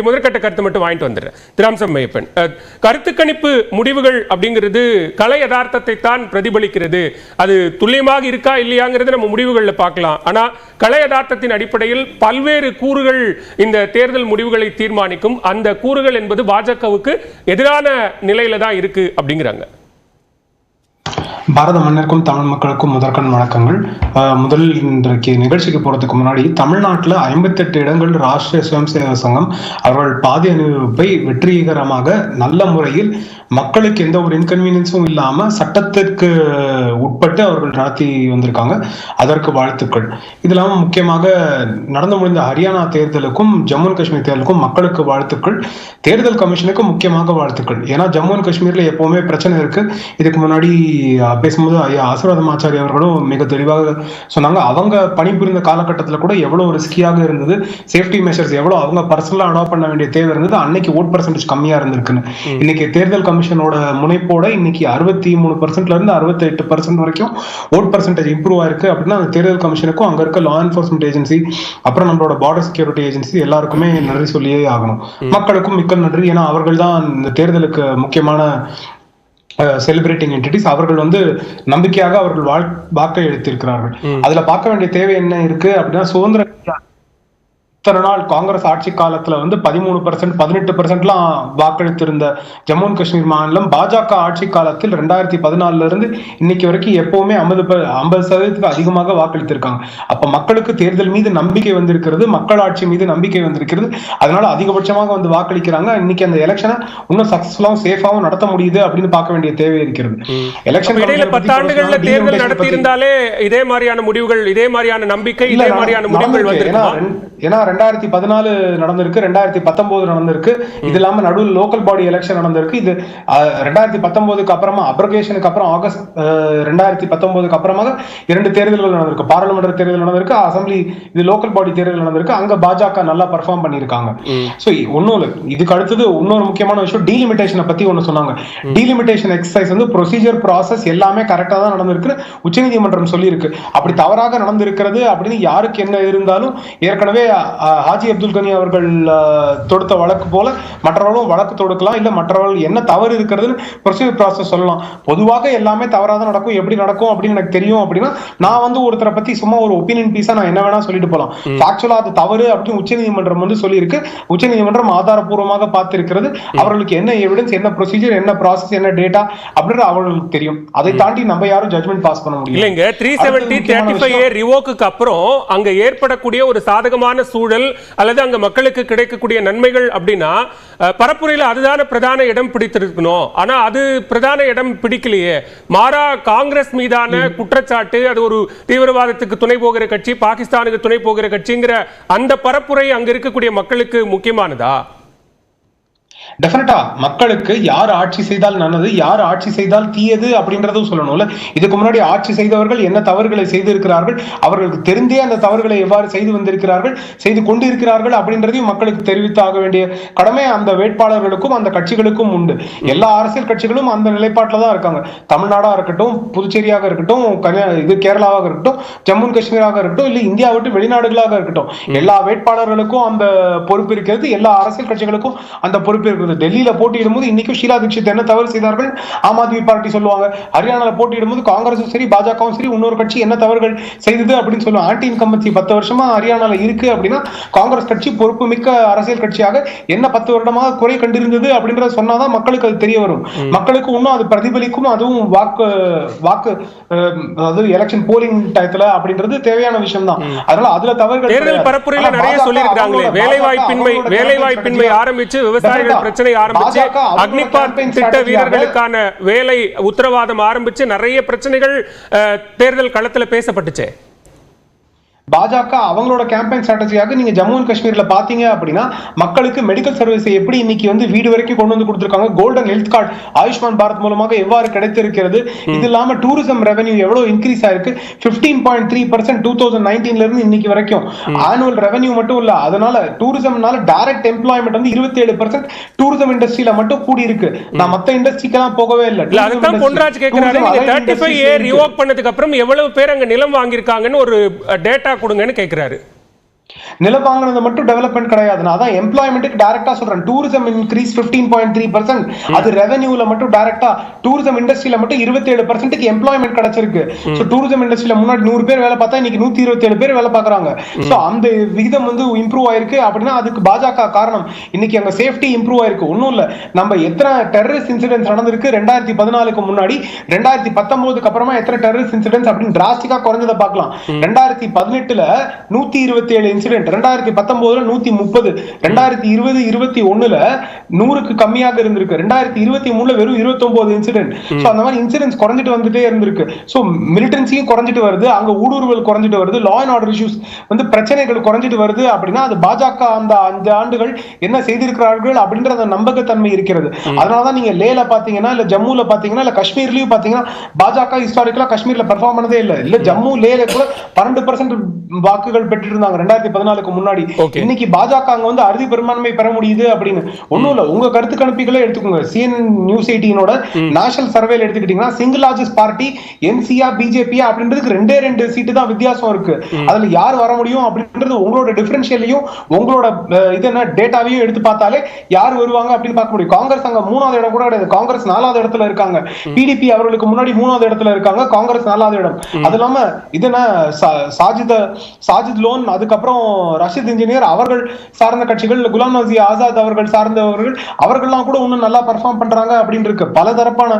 முதற்கட்ட கருத்து மட்டும் வாங்கிட்டு வந்துடுறேன். கருத்து கணிப்பு முடிவுகள் அப்படிங்கிறது கலை யதார்த்தத்தை தான் பிரதிபலிக்கிறது. அது துல்லியமாக இருக்கா இல்லையாங்கிறது நம்ம முடிவுகளில் பார்க்கலாம். ஆனா கலை யதார்த்தத்தின் அடிப்படையில் பல்வேறு கூறுகள் இந்த தேர்தல் முடிவுகளை தீர்மானிக்கும். அந்த கூறுகள் என்பது பாஜகவுக்கு எதிரான நிலையில தான் இருக்கு அப்படிங்கிறாங்க. பாரத மன்னருக்கும் தமிழ் மக்களுக்கும் முதற்கண் வணக்கங்கள். முதலில் இன்றைக்கு நிகழ்ச்சிக்கு போறதுக்கு முன்னாடி தமிழ்நாட்டில் 58 இடங்கள் ராஷ்டிரிய சுயம் சேவக சங்கம் அவர்கள் பாதி அணிவகுப்பை வெற்றிகரமாக நல்ல முறையில் மக்களுக்கு எந்த ஒரு இன்கன்வீனியன்ஸும் இல்லாம சட்டத்திற்கு உட்பட்டு அவர்கள் நடத்தி வந்திருக்காங்க. அதற்கு வாழ்த்துக்கள். இது இல்லாமல் முக்கியமாக நடந்து முடிந்த ஹரியானா தேர்தலுக்கும் ஜம்மு அண்ட் காஷ்மீர் தேர்தலுக்கும் மக்களுக்கு வாழ்த்துக்கள். தேர்தல் கமிஷனுக்கு முக்கியமாக வாழ்த்துக்கள். ஏன்னா ஜம்மு அண்ட் காஷ்மீர்ல எப்பவுமே பிரச்சனை இருக்கு. இதுக்கு முன்னாடி பேசும்போது ஆசீர்வாதம் ஆச்சாரி அவர்களும் மிக தெளிவாக சொன்னாங்க. அவங்க பணிபுரிந்த காலகட்டத்தில் கூட எவ்வளவு ரிஸ்கியாக இருந்தது, சேஃப்டி மெஷர்ஸ் எவ்வளவு அவங்க பர்சனலா அடாப்ட் பண்ண வேண்டிய தேவை இருந்தது. அன்னைக்கு ஓட் பர்சன்டேஜ் கம்மியா இருந்திருக்குன்னு இன்னைக்கு தேர்தல் கமிஷனோட முனைப்போட இன்னைக்கு 63% இருந்து 68% வரைக்கும் ஓட் பர்சன்டேஜ் இம்ப்ரூவ் ஆயிருக்கு. அப்படின்னா அந்த தேர்தல் கமிஷனுக்கும் அங்க இருக்க லா என்ஃபோர்ஸ்மெண்ட் ஏஜென்சி அப்புறம் நம்மளோட பார்டர் செக்யூரிட்டி ஏஜென்சி எல்லாருக்குமே நன்றி சொல்லியே ஆகணும். மக்களுக்கும் மிக்க நன்றி. ஏன்னா அவர்கள் தான் இந்த தேர்தலுக்கு முக்கியமான செலிபிரேட்டிங் என்டிட்டிஸ். அவர்கள் நம்பிக்கையாக அவர்கள் வாக்கை எடுத்திருக்கிறார்கள். அதுல பார்க்க வேண்டிய தேவை என்ன இருக்கு அப்படின்னா, சுதந்திர இத்தனை நாள் காங்கிரஸ் ஆட்சி காலத்துல 13% 18% வாக்களித்திருந்த ஜம்மு அண்ட் காஷ்மீர் மாநிலம் பாஜக ஆட்சி காலத்தில் 2014 இருந்து இன்னைக்கு வரைக்கும் எப்பவுமே 50% அதிகமாக வாக்களித்திருக்காங்க. அப்ப மக்களுக்கு தேர்தல் மீது நம்பிக்கை வந்திருக்கிறது, மக்கள் ஆட்சி மீது நம்பிக்கை வந்திருக்கிறது. அதனால அதிகபட்சமாக வாக்களிக்கிறாங்க. இன்னைக்கு அந்த எலெக்ஷனை இன்னும் சக்சஸ்ஃபுல்லாவும் சேஃபாவும் நடத்த முடியுது அப்படின்னு பார்க்க வேண்டிய தேவை இருக்கிறது. எலெக்ஷன் 10 ஆண்டுகள்ல தேர்தல் நடத்தி இருந்தாலே இதே மாதிரியான முடிவுகள், இதே மாதிரியான நம்பிக்கை, இதே மாதிரியான முடிவுகள் வந்திருக்குமா? ஏன்னா 2014 நடந்திருக்கு, 2019 நடந்திருக்கு. இது இல்லாம நடுவில் லோக்கல் பாடி எலெக்ஷன் நடந்திருக்கு. இது 2019க்கு அப்புறமா அப்ரகேஷனுக்கு அப்புறம் ஆகஸ்ட் 2019க்கு அப்புறமாக 2 தேர்தல்கள் நடந்திருக்கு. பாராளுமன்ற தேர்தல் நடந்திருக்கு, அசம்பிளி இது லோக்கல் பாடி தேர்தல் நடந்திருக்கு. அங்க பாஜக நல்லா பெர்ஃபார்ம் பண்ணிருக்காங்க. சோ ஒன்னொரு இதுக்கு அடுத்தது இன்னொரு முக்கியமான விஷயம் டீலிமிட்டேஷனை பத்தி ஒன்னு சொன்னாங்க. டீலிமிட்டேஷன் எக்ஸசைஸ் ப்ரொசீஜர் ப்ராசஸ் எல்லாமே கரெக்டா தான் நடந்திருக்கு உச்சநீதிமன்றம் சொல்லியிருக்கு. அப்படி தவறாக நடந்திருக்கிறது அப்படின்னு யாருக்கு என்ன இருந்தாலும் ஏற்கனவே ஹாஜி அப்துல் கனி அவர்கள் தொடுத்த வழக்கு போல மற்றவர்களும் வழக்கு தொடுக்கலாம். இல்ல மற்றவர்கள் என்ன தவறு இருக்கிறதுன்னு ப்ரொசீஜர் ப்ராசஸ் சொல்லலாம். பொதுவாக எல்லாமே தவறாக நடக்கும், எப்படி நடக்கும் அப்படின்னு எனக்கு தெரியும் அப்படின்னா நான் ஒருத்தரை பத்தி சும்மா ஒரு ஒப்பீனியன் பீஸா நான் என்ன வேணா சொல்லிட்டு போலாம். ஆக்சுவலா அது தவறு அப்படின்னு உச்சநீதிமன்றம் சொல்லியிருக்கு. உச்சநீதிமன்றம் ஆதாரப்பூர்வமாக பார்த்திருக்கிறது. அவர்களுக்கு என்ன எவிடன்ஸ், என்ன ப்ரொசீஜர், என்ன ப்ராசஸ், என்ன டேட்டா அப்படின்றது அவர்களுக்கு தெரியும். அதை தாண்டி நம்ம யாரும் ஜட்மெண்ட் பாஸ் பண்ண முடியும். இல்லைங்க 370-35A ரிவோக்குக்கு அப்புறம் அங்க ஏற்படக்கூடிய ஒரு சாதகமான சூழல் அல்லது அங்க மக்களுக்கு கிடைக்கக்கூடிய நன்மைகள் அப்படின்னா பரப்புரையில் அதுதான பிரதான இடம் பிடித்திருக்கணும். ஆனா அது பிரதான இடம் பிடிக்கலையே. மாறா காங்கிரஸ் மீதான குற்றச்சாட்டு, அது ஒரு தீவிரவாதத்துக்கு துணை போகிற கட்சி, பாகிஸ்தானுக்கு துணை போகிற கட்சிங்கிற அந்த பரப்புரை அங்க இருக்கக்கூடிய மக்களுக்கு முக்கியமானதா? டெஃபினட்டா மக்களுக்கு யார் ஆட்சி செய்தால் நல்லது, யார் ஆட்சி செய்தால் தீயது அப்படின்றதும் சொல்லணும்ல. இதுக்கு முன்னாடி ஆட்சி செய்தவர்கள் என்ன தவறுகளை செய்திருக்கிறார்கள், அவர்களுக்கு தெரிந்தே அந்த தவறுகளை எவ்வாறு செய்து வந்திருக்கிறார்கள், செய்து கொண்டிருக்கிறார்கள் அப்படின்றதையும் மக்களுக்கு தெரிவித்தாக வேண்டிய கடமை அந்த வேட்பாளர்களுக்கும் அந்த கட்சிகளுக்கும் உண்டு. எல்லா அரசியல் கட்சிகளும் அந்த நிலைப்பாட்டில் தான் இருக்காங்க. தமிழ்நாடா இருக்கட்டும், புதுச்சேரியாக இருக்கட்டும், இது கேரளாவாக இருக்கட்டும், ஜம்மு அண்ட் காஷ்மீராக இருக்கட்டும், இல்லை இந்தியா விட்டு வெளிநாடுகளாக இருக்கட்டும், எல்லா வேட்பாளர்களுக்கும் அந்த பொறுப்பு இருக்கிறது. எல்லா அரசியல் கட்சிகளுக்கும் அந்த பொறுப்பு இருக்கிறது. டெல்லியில போட்டியிடும் போது இன்னைக்கும் ஷீலா தீட்சித் என்ன தவறு செய்தார்கள் ஆம் ஆத்மி பார்ட்டி சொல்லுவாங்க. ஹரியானால போட்டியிடும் போது காங்கிரஸும் சரி பாஜகவும் சரி இன்னொரு கட்சி என்ன தவறுகள் செய்தது அப்படின்னு சொல்லுவாங்க. ஆன்டி இன்கம்பன்சி 10 வருஷமா ஹரியானால இருக்கு அப்படின்னா காங்கிரஸ் கட்சி பொறுப்பு மிக்க அரசியல் கட்சியாக என்ன 10 வருடமாக குறை கண்டிருந்தது அப்படின்றத சொன்னாதான் மக்களுக்கு அது தெரிய வரும். மக்களுக்கு இன்னும் அது பிரதிபலிக்கும். அதுவும் வாக்கு அதாவது எலெக்ஷன் போலிங் டயத்துல அப்படின்றது தேவையான விஷயம் தான். அதனால அதுல தவறுகள் தேர்தல் பரப்புரையில நிறைய சொல்லியிருக்காங்களே. வேலைவாய்ப்பின்மை ஆரம்பிச்சு விவசாயிகள் பிரச்சனை ஆரம்பிச்சு அக்னிபாத் திட்ட வீரர்களுக்கான வேலை உத்தரவாதம் ஆரம்பிச்சு நிறைய பிரச்சனைகள் தேர்தல் களத்துல பேசப்பட்டுச்சு. பாஜக அவங்களோட கேம்பெயின் ஸ்ட்ராட்டஜியாக நீங்க ஜம்மு அண்ட் காஷ்மீர்ல பாத்தீங்க அப்படின்னா மக்களுக்கு மெடிக்கல் சர்வீஸ் எப்படி இன்னைக்கு வந்து வீடு வரைக்கும் கொண்டு வந்து கொடுத்திருக்காங்க, golden health card Ayushman Bharat மூலமாக எவ்வாறு கிடைத்திருக்கிறது, இது இல்லாம டூரிசம் ரெவென்யூ எவ்வளவு இன்க்ரீஸ் ஆயிருக்கு 15.3% 2019ல இருந்து இன்னைக்கு வரைக்கும் ஆனுவல் ரெவென்யூ மட்டும் இல்ல. அதனால டூரிசம்னால டைரக்ட் எம்ப்ளாய்மெண்ட் வந்து 27% டூரிசம் இண்டஸ்ட்ரியில மட்டும் கூடி இருக்கு. நான் மத்த இண்டஸ்ட்ரிக்கெல்லாம் போகவே இல்லை. அதுதான் பொன்ராஜ் கேக்குறாரு, நீங்க 35A ரிவோக் பண்ணதுக்கு அப்புறம் எவ்வளவு பேர் அங்க நிலம் வாங்கியிருக்காங்கன்னு ஒரு டேட்டா கொடுங்கன்னு கேக்குறாரு. நிலம் வாங்கினது மட்டும் டெவலப்மெண்ட் கிடையாது. நான் தான் எம்ப்ளாய்மெண்ட்டுக்கு டைரக்டா சொல்றேன். Tourism increase 15.3%. அது ரெவென்யூல மட்டும் டைரக்டா டூரிசம் இண்டஸ்ட்ரியில மட்டும் 27%க்கு எம்ப்ளாய்மெண்ட் கிடைச்சிருக்கு. சோ டூரிசம் இண்டஸ்ட்ரியில முன்னாடி 100 பேர் வேலை பார்த்தா இன்னைக்கு 127 பேர் வேலை பார்க்கறாங்க. சோ அந்த விகிதம் வந்து இம்ப்ரூவ் ஆயிருக்கு. அப்படின்னா அதுக்கு பாஜக காரணம். இன்னைக்கு அங்க சேஃப்டி இம்ப்ரூவ் ஆயிருக்கு. ஒண்ணும் இல்ல, நம்ம எத்தனை டெரரிஸ்ட் இன்சிடென்ட்ஸ் நடந்திருக்கு 2014க்கு முன்னாடி, 2019க்கு அப்புறமா எத்தனை டெரரிஸ்ட் இன்சிடென்ட்ஸ் அப்படின்னு டிராஸ்டிக்கா குறைஞ்சதை பார்க்கலாம். 2018ல 127 இன்சிடென்ட், 2019ல 130, 2020 21ல 100க்கு கம்மியாக இருந்திருக்கு, 2023ல வெறும் 29 இன்சிடென்ட். சோ அந்த மாதிரி இன்சிடென்ட்ஸ் குறைஞ்சிட்டு வந்துட்டே இருந்திருக்கு. சோ மிலிட்டன்சியும் குறைஞ்சிட்டு வருது, அங்க ஊடுருவல் குறைஞ்சிட்டு வருது, லா அண்ட் ஆர்டர் இஷ்யூஸ் வந்து பிரச்சனைகள் குறைஞ்சிட்டு வருது. அப்படின்னா அது பாஜக அந்த 5 ஆண்டுகள் என்ன செய்திருக்கிறார்கள் அப்படின்ற அந்த நம்பகத்தன்மை இருக்கிறது. அதனாலதான் நீங்க லேல பாத்தீங்கன்னா, இல்ல ஜம்முல பாத்தீங்கன்னா, இல்ல காஷ்மீர்லயும் பாத்தீங்கன்னா பாஜக ஹிஸ்டாரிக்கலா காஷ்மீர்ல பெர்ஃபார்ம் பண்ணதே இல்ல ஜம்மு லேல கூட 12% வாக்குகள் பெற்று இருந்தாங்க 2014க்கு முன்னாடி. இன்னைக்கு பாஜக அங்க வந்து அறுதி பெரும்பான்மை பெற முடியுது அப்படின்னு. ஒண்ணும் இல்ல, உங்க கருத்து கணிப்புகளே எடுத்துக்கோங்க. CNN நியூஸ் 18ஓட நேஷனல் சர்வேல எடுத்துக்கிட்டீங்கன்னா single largest party NCA BJP அப்படின்றதுக்கு 2 சீட்டு தான் வித்தியாசம் இருக்கு. அதுல யார் வர முடியும் அப்படின்றது உங்களோட டிஃபரன்ஷியலையும் உங்களோட இது என்ன டேட்டாவையும் எடுத்து பார்த்தாலே யார் வருவாங்க அப்படின்னு பார்க்க முடியும். காங்கிரஸ் அங்க 3வது இடம் கூட கிடையாது, காங்கிரஸ் 4வது இடத்துல இருக்காங்க. PDP அவர்களுக்கு முன்னாடி 3வது இடத்துல இருக்காங்க, காங்கிரஸ் 4வது இடம். அது இல்லாம இது என்ன சாஜித் லோன், அதுக்கப்புறம் ரஷீத் இன்ஜினியர் அவர்கள் சார்ந்த கட்சிகள், குலாம் நபி ஆசாத் அவர்கள் சார்ந்தவர்கள், அவர்கள்லாம் கூட இன்னும் நல்லா பெர்ஃபார்ம் பண்றாங்க அப்படின்னு இருக்கு. பலதரப்பான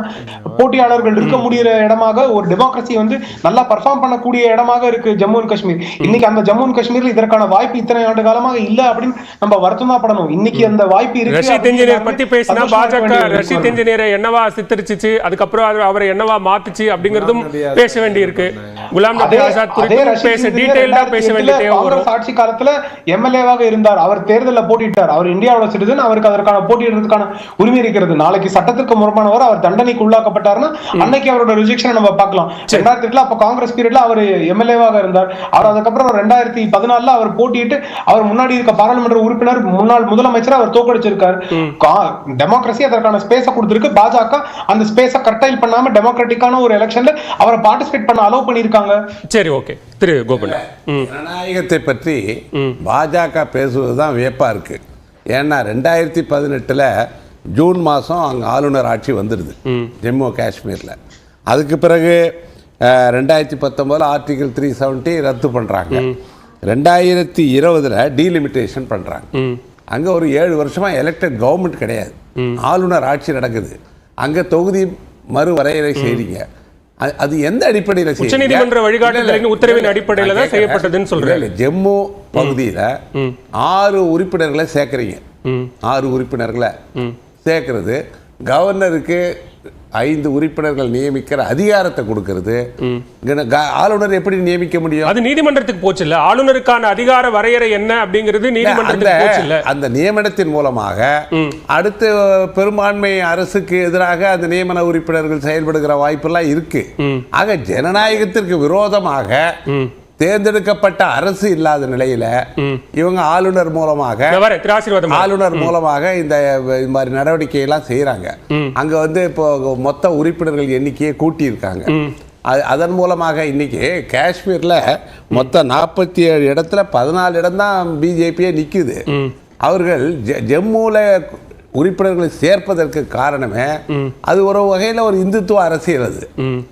போட்டியாளர்கள் இருக்க முடிகிற இடமாக ஒரு டெமோக்ரஸி வந்து நல்லா பெர்ஃபார்ம் பண்ணக்கூடிய இடமாக இருக்கு ஜம்மு அண்ட் காஷ்மீர். இன்னைக்கு அந்த ஜம்மு அண்ட் காஷ்மீர்ல இதற்கான வாய்ப்பு இத்தனை ஆண்டு காலமாக இல்ல அப்படின்னு நம்ம வருத்தம் தான் படணும். இன்னைக்கு அந்த வாய்ப்பு இருக்கு. ரஷீத் இன்ஜினியர் பத்தி பேசினா பாஜக ரஷீத் இன்ஜினியரை என்னவா சித்தரிச்சிச்சு, அதுக்கப்புறம் அவரை என்னவா மாத்துச்சு அப்படிங்கறதும் பேச வேண்டி இருக்கு. குலாம் நபி ஆசாத் குறித்து டீடைலா பேச வேண்டிய தேவை வரும். ஆட்சி காலத்துல எம்எல்ஏவாக இருந்தார், அவர் தேர்தலில் போட்டிட்டார், அவர் இந்தியாவோட சிட்டிசன், அவருக்கு அதற்கான போட்டியிடுறதுக்கான உரிமை இருக்கிறது. நாளைக்கு சட்டத்திற்கு முரணானவர் அவர் தண்டனைக்கு உள்ளாக்கப்பட்டார்னா அன்னைக்கு அவரோட ரிஜெக்ஷன் நம்ம பார்க்கலாம். 2008ல அப்ப காங்கிரஸ் பீரியட்ல அவர் எம்எல்ஏவாக இருந்தார். அவர் அதுக்கப்புறம் 2014ல அவர் போட்டியிட்டு அவர் முன்னாடி இருக்க பாராளுமன்ற உறுப்பினர், முன்னாள் முதலமைச்சர் அவர் தோக்கடிச்சிருக்காரு. டெமோக்ரஸி அதற்கான ஸ்பேஸ கொடுத்திருக்கு. பாஜக அந்த ஸ்பேஸ கர்டைல் பண்ணாம டெமோக்ராட்டிக்கான ஒரு எலெக்ஷன்ல அவரை பார்ட்டிசிபேட் பண்ண அலோவ் பண்ணிருக்காங்க. சரி, ஓகே. திரு கோகுல், ஜனநாயகத்தை பற்றி பாஜக பேசுவதுதான் வியப்பா இருக்கு. ஏன்னா 2018ல் ஜூன் மாதம் அங்கே ஆளுநர் ஆட்சி வந்துடுது ஜம்மு காஷ்மீரில். அதுக்கு பிறகு 2019 ஆர்டிகல் 370 ரத்து பண்ணுறாங்க. 2020ல் டீலிமிட்டேஷன் பண்ணுறாங்க. அங்கே ஒரு 7 வருஷமாக எலெக்டட் கவர்மெண்ட் கிடையாது, ஆளுநர் ஆட்சி நடக்குது. அங்கே தொகுதி மறுவரையறை செய்றீங்க. அது எந்த அடிப்படையில் உச்சநீதிமன்ற வழிகாட்டுதலின் உத்தரவின் அடிப்படையில் தான் செய்யப்பட்டதுன்னு சொல்றீங்க. ஜம்மு பகுதியில் 6 உறுப்பினர்களை சேர்க்குறீங்க. 6 உறுப்பினர்களை சேர்க்கிறது, கவர்னருக்கு 5 உறுப்பினர்கள் நியமிக்கிற அதிகாரத்தை கொடுக்கிறது. ஆளுநர் எப்படி நியமிக்க முடியும்? அது நீதிமன்றத்துக்கு போச்சு இல்ல. ஆளுநருக்கான அதிகார வரையறை என்ன அப்படிங்கிறது நீதிமன்றத்துக்கு போச்சு இல்ல. அந்த நியமனத்தின் மூலமாக அடுத்த பெரும்பான்மை அரசுக்கு எதிராக அந்த நியமன உறுப்பினர்கள் செயல்படுகிற வாய்ப்பெல்லாம் இருக்கு. ஆக ஜனநாயகத்திற்கு விரோதமாக தேர்ந்தெடுக்கப்பட்ட அரசு இல்லாத நிலையில இவங்க ஆளுநர் மூலமாக இந்த மாதிரி நடவடிக்கை எல்லாம் செய்யறாங்க. அங்க வந்து இப்போ மொத்த உறுப்பினர்கள் எண்ணிக்கையை கூட்டி இருக்காங்க. அதன் மூலமாக இன்னைக்கு காஷ்மீர்ல மொத்தம் 47 இடத்துல 14 இடம் தான் பிஜேபியே நிக்குது. அவர்கள் ஜம்முல உறுப்பினர்களை சேர்ப்பதற்கு காரணமே அது ஒரு வகையில ஒரு இந்துத்துவ அரசியல். அது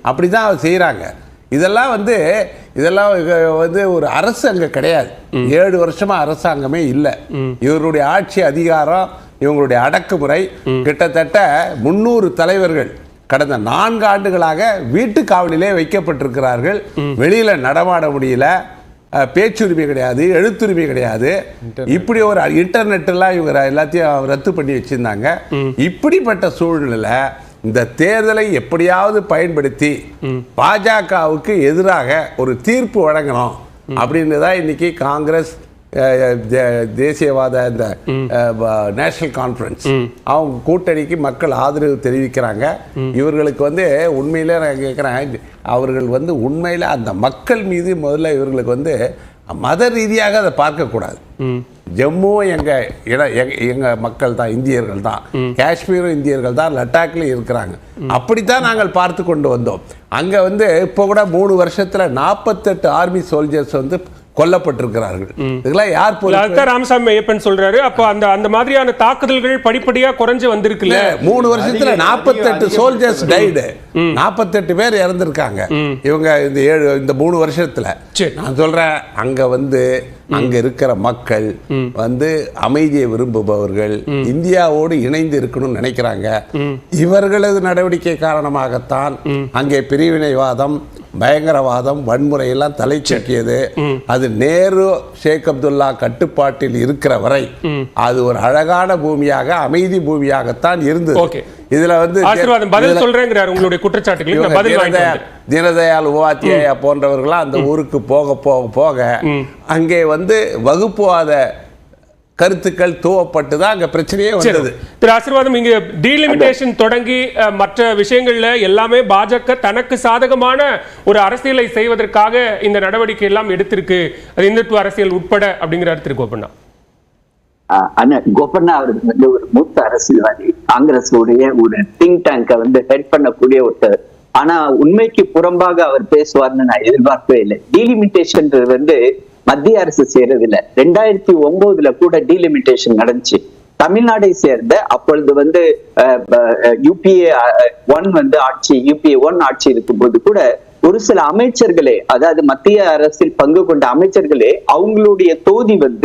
அப்படிதான் செய்யறாங்க. இதெல்லாம் வந்து ஒரு அரசு அங்க கிடையாது. 7 வருஷமா அரசாங்கமே இல்லை. இவருடைய ஆட்சி அதிகாரம், இவங்களுடைய அடக்குமுறை, கிட்டத்தட்ட 300 தலைவர்கள் கடந்த 4 ஆண்டுகளாக வீட்டு காவலிலே வைக்கப்பட்டிருக்கிறார்கள். வெளியில நடமாட முடியல, பேச்சுரிமை கிடையாது, எழுத்துரிமை கிடையாது. இப்படி ஒரு இன்டர்நெட் எல்லாம் இவங்க எல்லாத்தையும் ரத்து பண்ணி வச்சிருந்தாங்க. இப்படிப்பட்ட சூழ்நிலை இந்த தேர்தலை எப்படியாவது பயன்படுத்தி பாஜகவுக்கு எதிராக ஒரு தீர்ப்பு வழங்கணும், அப்படின்னு தான் இன்னைக்கு காங்கிரஸ், தேசியவாத இந்த நேஷனல் கான்ஃபரன்ஸ் அவங்க கூட்டணிக்கு மக்கள் ஆதரவு தெரிவிக்கிறாங்க. இவர்களுக்கு வந்து உண்மையிலே நான் கேட்குறேன், அவர்கள் வந்து உண்மையில் அந்த மக்கள் மீது முதல்ல இவர்களுக்கு வந்து மத ரீதியாக அதை பார்க்கக்கூடாது. ஜம்மு எங்க மக்கள் தான், இந்தியர்கள் தான், காஷ்மீரும் இந்தியர்கள் தான், லடாக்ல இருக்கிறாங்க. அப்படித்தான் நாங்கள் பார்த்து கொண்டு வந்தோம். அங்க வந்து இப்போ கூட 3 வருஷத்துல 48 ஆர்மி சோல்ஜர்ஸ் வந்து கொல்லப்பட்டிருக்கிறார்கள். இதெல்லாம் யார் பொறுப்பு? ராமசாமி ஐயப்பன் சொல்றாரு. அப்ப அந்த மாதிரியான தாக்குதல்கள் படிப்படியா குறைஞ்சு வந்திருக்குல்ல. 3 வருஷத்துல 48 சோல்ஜர்ஸ் டைடு, 48 பேர் இறந்திருக்காங்க இவங்க இந்த 3 வருஷத்துல. நான் சொல்றேன், அங்க வந்து அங்க இருக்கிற மக்கள் வந்து அமைதியை விரும்புபவர்கள், இந்தியாவோடு இணைந்து இருக்கணும்னு நினைக்கிறாங்க. இவர்களது நடவடிக்கை காரணமாகத்தான் அங்கே பிரிவினைவாதம், பயங்கரவாதம், வன்முறை எல்லாம் தலை தூக்கியது. அது நேரு, ஷேக் அப்துல்லா கட்டுப்பாட்டில் இருக்கிற வரை அது ஒரு அழகான பூமியாக, அமைதி பூமியாகத்தான் இருந்தது. இதுல வந்து உங்களுடைய குற்றச்சாட்டுகள் தீனதயாள் உபாத்யாயா போன்றவர்களாம் அந்த ஊருக்கு போக போக போக அங்கே வந்து வகுப்புவாத கருத்துக்கள் தூவப்பட்டு தான் அங்க பிரச்சனையே வந்தது. திரு ஆசீர்வாதம், இங்க டீலிமிட்டேஷன் தொடங்கி மற்ற விஷயங்கள்ல எல்லாமே பாஜக தனக்கு சாதகமான ஒரு அரசியலை செய்வதற்காக இந்த நடவடிக்கை எல்லாம் எடுத்திருக்கு, அது இந்துத்துவ அரசியல் உட்பட அப்படிங்கிறார் திரு கோபண்ணா. கோபண்ணா அவருக்கு வந்து ஒரு மூத்த அரசியல்வாதி, காங்கிரஸ் உடைய ஒரு திங்க் டேங்கை வந்து ஹெட் பண்ணக்கூடிய ஒருத்தர். ஆனா உண்மைக்கு புறம்பாக அவர் பேசுவார்னு நான் எதிர்பார்க்கவே இல்லை. டீலிமிட்டேஷன் வந்து மத்திய அரசு செய்யறது இல்ல. 2009 கூட டீலிமிட்டேஷன் நடந்துச்சு. தமிழ்நாடை சேர்ந்த அப்பொழுது வந்து UPA 1 வந்து ஆட்சி, UPA 1 ஆட்சி இருக்கும்போது கூட ஒரு சில அமைச்சர்களே, அதாவது மத்திய அரசில் பங்கு கொண்ட அமைச்சர்களே அவங்களுடைய தொகுதி வந்து